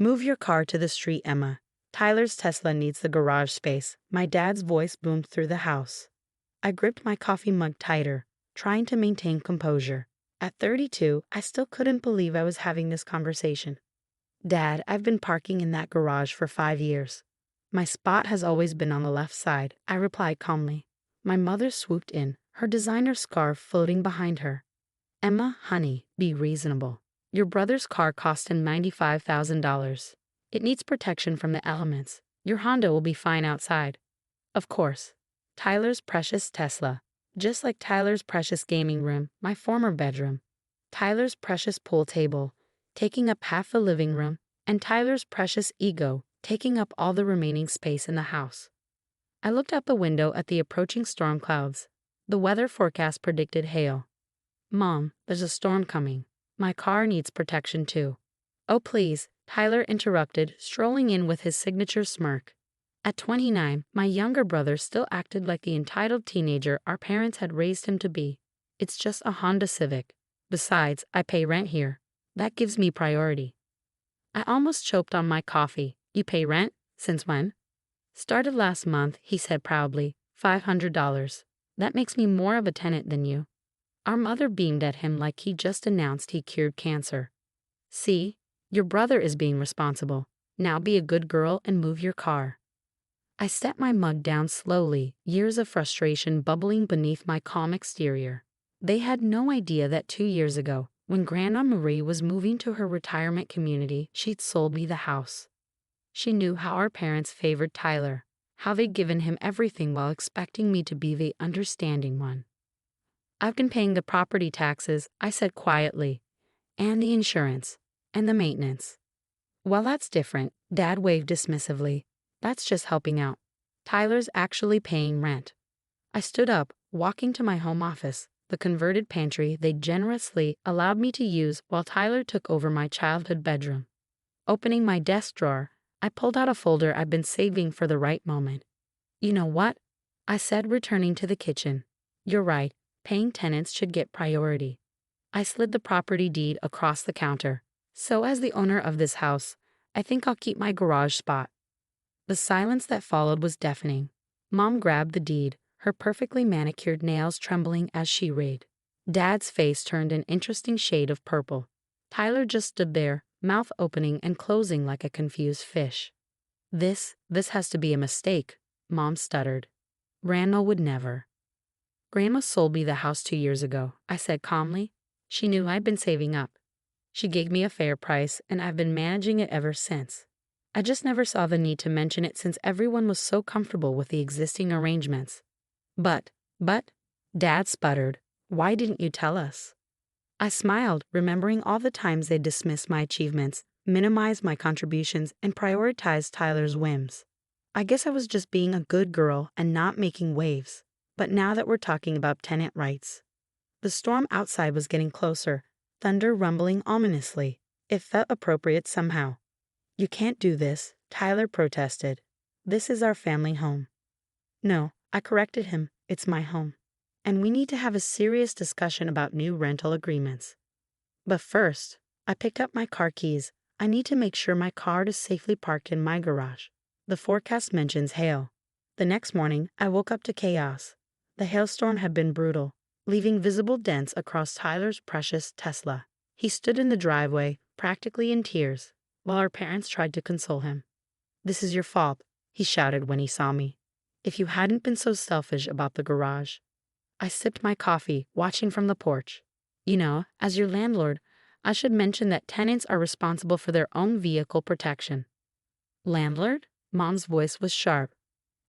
Move your car to the street, Emma. Tyler's Tesla needs the garage space. My dad's voice boomed through the house. I gripped my coffee mug tighter, trying to maintain composure. At 32, I still couldn't believe I was having this conversation. Dad, I've been parking in that garage for 5 years. My spot has always been on the left side, I replied calmly. My mother swooped in, her designer scarf floating behind her. Emma, honey, be reasonable. Your brother's car cost him $95,000. It needs protection from the elements. Your Honda will be fine outside. Of course. Tyler's precious Tesla. Just like Tyler's precious gaming room, my former bedroom. Tyler's precious pool table, taking up half the living room, and Tyler's precious ego, taking up all the remaining space in the house. I looked out the window at the approaching storm clouds. The weather forecast predicted hail. Mom, there's a storm coming. My car needs protection too. Oh please, Tyler interrupted, strolling in with his signature smirk. At 29, my younger brother still acted like the entitled teenager our parents had raised him to be. It's just a Honda Civic. Besides, I pay rent here. That gives me priority. I almost choked on my coffee. You pay rent? Since when? Started last month, he said proudly. $500. That makes me more of a tenant than you. Our mother beamed at him like he just announced he cured cancer. See, your brother is being responsible. Now be a good girl and move your car. I set my mug down slowly, years of frustration bubbling beneath my calm exterior. They had no idea that 2 years ago, when Grandma Marie was moving to her retirement community, she'd sold me the house. She knew how our parents favored Tyler, how they'd given him everything while expecting me to be the understanding one. I've been paying the property taxes, I said quietly, and the insurance, and the maintenance. Well, that's different, Dad waved dismissively. That's just helping out. Tyler's actually paying rent. I stood up, walking to my home office, the converted pantry they generously allowed me to use while Tyler took over my childhood bedroom. Opening my desk drawer, I pulled out a folder I'd been saving for the right moment. You know what? I said, returning to the kitchen. You're right. Paying tenants should get priority. I slid the property deed across the counter. So as the owner of this house, I think I'll keep my garage spot. The silence that followed was deafening. Mom grabbed the deed, her perfectly manicured nails trembling as she read. Dad's face turned an interesting shade of purple. Tyler just stood there, mouth opening and closing like a confused fish. This has to be a mistake, Mom stuttered. Randall would never. Grandma sold me the house 2 years ago, I said calmly. She knew I'd been saving up. She gave me a fair price, and I've been managing it ever since. I just never saw the need to mention it since everyone was so comfortable with the existing arrangements. But, Dad sputtered, why didn't you tell us? I smiled, remembering all the times they dismissed my achievements, minimized my contributions, and prioritized Tyler's whims. I guess I was just being a good girl and not making waves. But now that we're talking about tenant rights. The storm outside was getting closer, thunder rumbling ominously. It felt appropriate somehow. You can't do this, Tyler protested. This is our family home. No, I corrected him, it's my home. And we need to have a serious discussion about new rental agreements. But first, I picked up my car keys. I need to make sure my car is safely parked in my garage. The forecast mentions hail. The next morning, I woke up to chaos. The hailstorm had been brutal, leaving visible dents across Tyler's precious Tesla. He stood in the driveway, practically in tears, while our parents tried to console him. This is your fault, he shouted when he saw me. If you hadn't been so selfish about the garage. I sipped my coffee, watching from the porch. You know, as your landlord, I should mention that tenants are responsible for their own vehicle protection. Landlord? Mom's voice was sharp.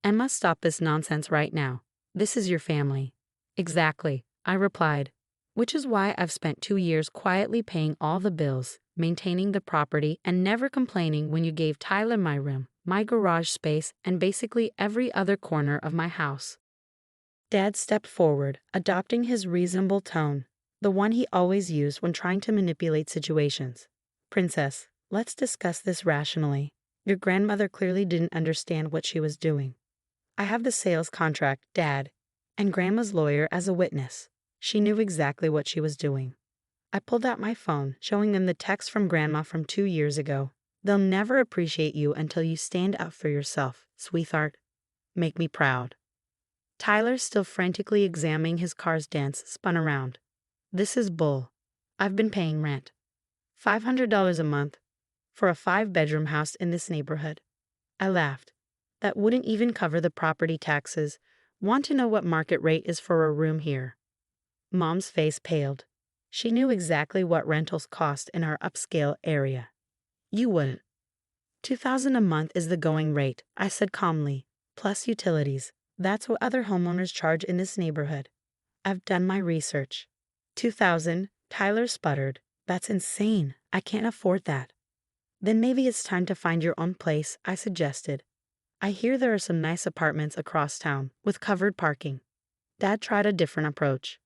Emma, stop this nonsense right now. This is your family. Exactly, I replied, which is why I've spent 2 years quietly paying all the bills, maintaining the property, and never complaining when you gave Tyler my room, my garage space, and basically every other corner of my house. Dad stepped forward, adopting his reasonable tone, the one he always used when trying to manipulate situations. Princess, let's discuss this rationally. Your grandmother clearly didn't understand what she was doing. I have the sales contract, Dad, and Grandma's lawyer as a witness. She knew exactly what she was doing. I pulled out my phone, showing them the text from Grandma from 2 years ago. They'll never appreciate you until you stand up for yourself, sweetheart. Make me proud. Tyler, still frantically examining his car's dents, spun around. This is bull. I've been paying rent. $500 a month for a 5-bedroom house in this neighborhood. I laughed. That wouldn't even cover the property taxes. Want to know what market rate is for a room here? Mom's face paled. She knew exactly what rentals cost in our upscale area. You wouldn't. $2,000 a month is the going rate, I said calmly, plus utilities. That's what other homeowners charge in this neighborhood. I've done my research. $2,000, Tyler sputtered. That's insane. I can't afford that. Then maybe it's time to find your own place, I suggested. I hear there are some nice apartments across town with covered parking. Dad tried a different approach.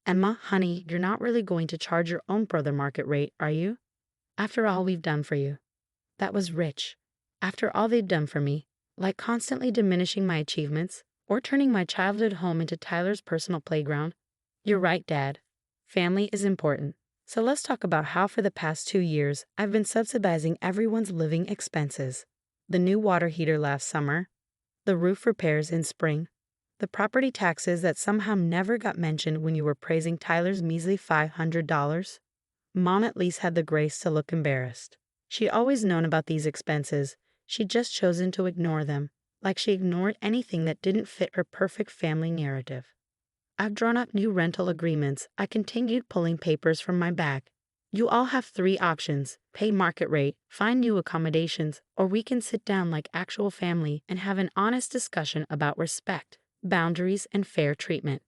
Emma, honey, you're not really going to charge your own brother market rate, are you? After all we've done for you. That was rich. After all they've done for me, like constantly diminishing my achievements or turning my childhood home into Tyler's personal playground. You're right, Dad. Family is important. So let's talk about how for the past 2 years I've been subsidizing everyone's living expenses. The new water heater last summer, the roof repairs in spring, the property taxes that somehow never got mentioned when you were praising Tyler's measly $500. Mom at least had the grace to look embarrassed. She'd always known about these expenses. She'd just chosen to ignore them, like she ignored anything that didn't fit her perfect family narrative. I've drawn up new rental agreements. I continued pulling papers from my bag. You all have 3 options: pay market rate, find new accommodations, or we can sit down like actual family and have an honest discussion about respect, boundaries, and fair treatment.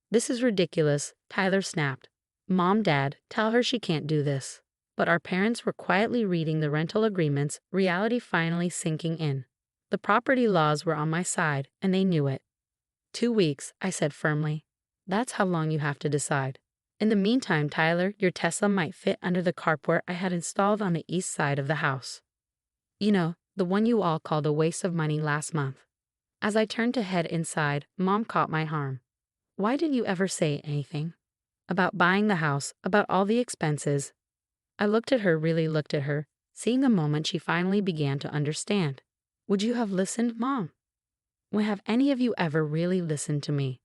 This is ridiculous, Tyler snapped. Mom, Dad, tell her she can't do this. But our parents were quietly reading the rental agreements, reality finally sinking in. The property laws were on my side, and they knew it. 2 weeks, I said firmly. That's how long you have to decide. In the meantime, Tyler, your Tesla might fit under the carport I had installed on the east side of the house. You know, the one you all called a waste of money last month. As I turned to head inside, Mom caught my arm. Why didn't you ever say anything? About buying the house, about all the expenses. I really looked at her, seeing a moment she finally began to understand. Would you have listened, Mom? When have any of you ever really listened to me?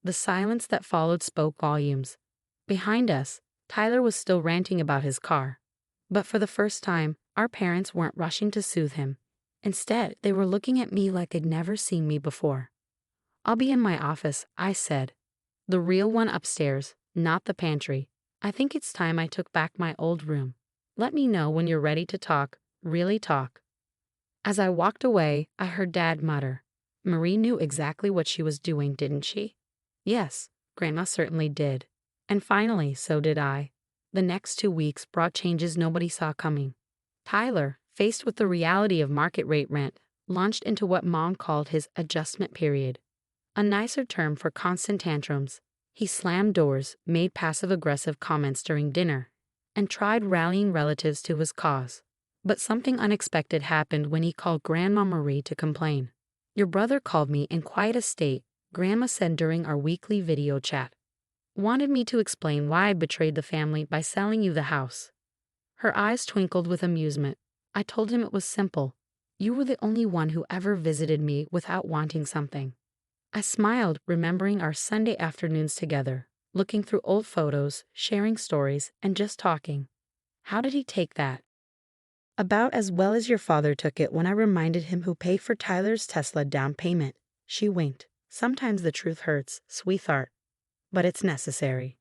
The silence that followed spoke volumes. Behind us, Tyler was still ranting about his car. But for the first time, our parents weren't rushing to soothe him. Instead, they were looking at me like they'd never seen me before. I'll be in my office, I said. The real one upstairs, not the pantry. I think it's time I took back my old room. Let me know when you're ready to talk, really talk. As I walked away, I heard Dad mutter. Marie knew exactly what she was doing, didn't she? Yes, Grandma certainly did. And finally, so did I. The next 2 weeks brought changes nobody saw coming. Tyler, faced with the reality of market rate rent, launched into what Mom called his adjustment period. A nicer term for constant tantrums. He slammed doors, made passive-aggressive comments during dinner, and tried rallying relatives to his cause. But something unexpected happened when he called Grandma Marie to complain. Your brother called me in quite a state, Grandma said during our weekly video chat. Wanted me to explain why I betrayed the family by selling you the house. Her eyes twinkled with amusement. I told him it was simple. You were the only one who ever visited me without wanting something. I smiled, remembering our Sunday afternoons together, looking through old photos, sharing stories, and just talking. How did he take that? About as well as your father took it when I reminded him who paid for Tyler's Tesla down payment. She winked. Sometimes the truth hurts, sweetheart. But it's necessary.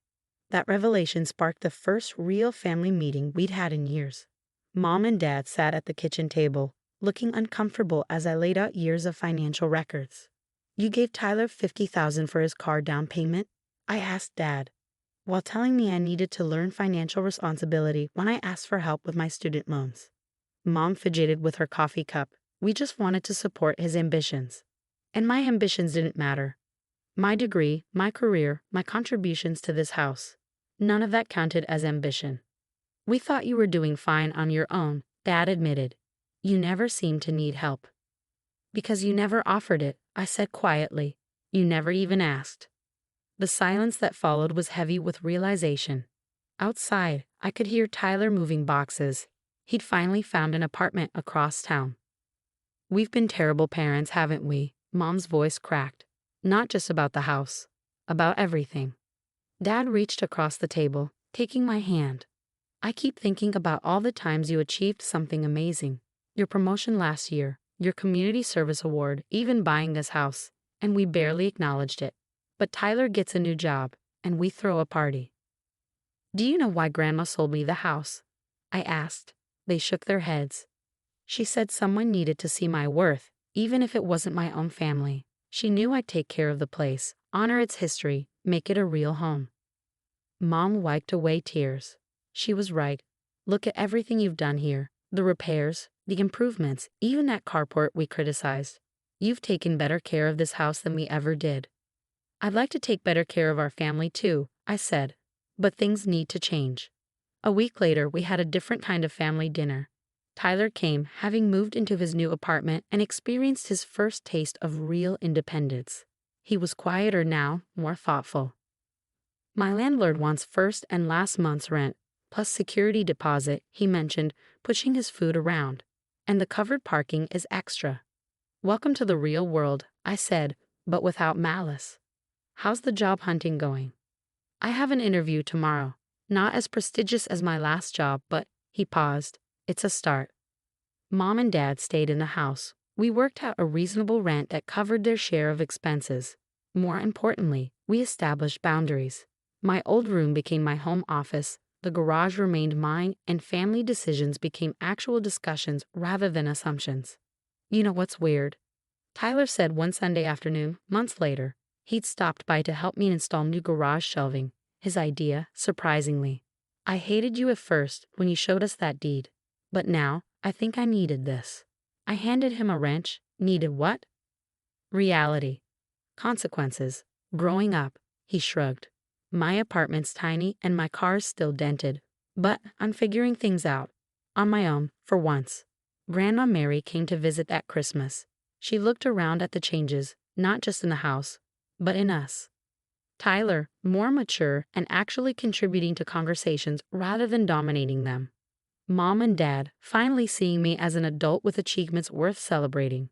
That revelation sparked the first real family meeting we'd had in years. Mom and Dad sat at the kitchen table, looking uncomfortable as I laid out years of financial records. You gave Tyler $50,000 for his car down payment? I asked Dad, while telling me I needed to learn financial responsibility when I asked for help with my student loans. Mom fidgeted with her coffee cup. We just wanted to support his ambitions. And my ambitions didn't matter. My degree, my career, my contributions to this house. None of that counted as ambition. We thought you were doing fine on your own, Dad admitted. You never seemed to need help. Because you never offered it, I said quietly. You never even asked. The silence that followed was heavy with realization. Outside, I could hear Tyler moving boxes. He'd finally found an apartment across town. We've been terrible parents, haven't we? Mom's voice cracked. Not just about the house, about everything. Dad reached across the table, taking my hand. I keep thinking about all the times you achieved something amazing. Your promotion last year, your community service award, even buying this house, and we barely acknowledged it. But Tyler gets a new job, and we throw a party. Do you know why Grandma sold me the house? I asked. They shook their heads. She said someone needed to see my worth, even if it wasn't my own family. She knew I'd take care of the place, honor its history, make it a real home. Mom wiped away tears. She was right. Look at everything you've done here. The repairs, the improvements, even that carport we criticized. You've taken better care of this house than we ever did. I'd like to take better care of our family too, I said. But things need to change. A week later, we had a different kind of family dinner. Tyler came, having moved into his new apartment and experienced his first taste of real independence. He was quieter now, more thoughtful. My landlord wants first and last month's rent, plus security deposit, he mentioned, pushing his food around. And the covered parking is extra. Welcome to the real world, I said, but without malice. How's the job hunting going? I have an interview tomorrow. Not as prestigious as my last job, but, he paused, it's a start. Mom and Dad stayed in the house. We worked out a reasonable rent that covered their share of expenses. More importantly, we established boundaries. My old room became my home office, the garage remained mine, and family decisions became actual discussions rather than assumptions. You know what's weird? Tyler said one Sunday afternoon, months later, he'd stopped by to help me install new garage shelving. His idea, surprisingly. I hated you at first when you showed us that deed. But now, I think I needed this. I handed him a wrench. Needed what? Reality. Consequences. Growing up, he shrugged. My apartment's tiny and my car's still dented. But I'm figuring things out. On my own, for once. Grandma Mary came to visit that Christmas. She looked around at the changes, not just in the house, but in us. Tyler, more mature and actually contributing to conversations rather than dominating them. Mom and Dad, finally seeing me as an adult with achievements worth celebrating.